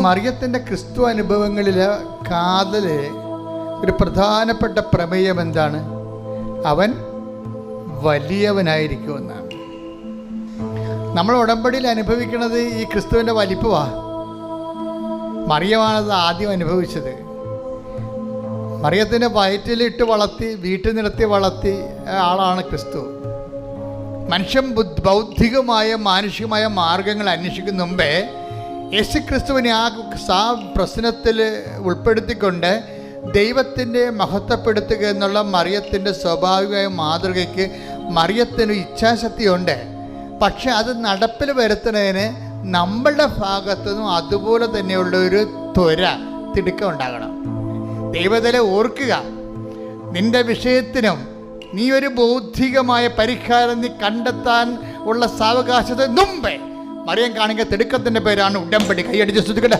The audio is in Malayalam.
മറിയത്തിൻ്റെ ക്രിസ്തു അനുഭവങ്ങളിൽ കാതല് ഒരു പ്രധാനപ്പെട്ട പ്രമേയം എന്താണ്? അവൻ വലിയവനായിരിക്കുമെന്നാണ്. നമ്മൾ ഉടമ്പടിയിൽ അനുഭവിക്കുന്നത് ഈ ക്രിസ്തുവിൻ്റെ വലിപ്പമാണ്. മറിയമാണത് ആദ്യം അനുഭവിച്ചത്. മറിയത്തിൻ്റെ വയറ്റിലിട്ട് വളർത്തി വീട്ടിൽ നിർത്തി വളർത്തി ആളാണ് ക്രിസ്തു. മനുഷ്യൻ ബൗദ്ധികമായ മാനുഷികമായ മാർഗങ്ങൾ അന്വേഷിക്കുന്ന മുമ്പേ യേശു ക്രിസ്തുവിനെ ആ പ്രശ്നത്തിൽ ഉൾപ്പെടുത്തിക്കൊണ്ട് ദൈവത്തിൻ്റെ മഹത്വപ്പെടുത്തുക എന്നുള്ള മറിയത്തിൻ്റെ സ്വാഭാവികമായ മാതൃകയ്ക്ക് മറിയത്തിന് ഇച്ഛാശക്തിയുണ്ട്. പക്ഷെ അത് നടപ്പിൽ വരുത്തുന്നതിന് നമ്മളുടെ ഭാഗത്തുനിന്നും അതുപോലെ തന്നെയുള്ള ഒരു തിടുക്കം ഉണ്ടാകണം. ദൈവത്തിലെ ഓർക്കുക, നിന്റെ വിഷയത്തിനും നീ ഒരു ബൗദ്ധികമായ പരിഹാരം നീ കണ്ടെത്താൻ ഉള്ള സാവകാശത്തിന് മുമ്പേ മറിയം കാണിക്കുന്ന തിടുക്കത്തിൻ്റെ പേരാണ് ഉടമ്പടി. കൈയടിച്ച് ശ്രദ്ധിക്കട്ടെ.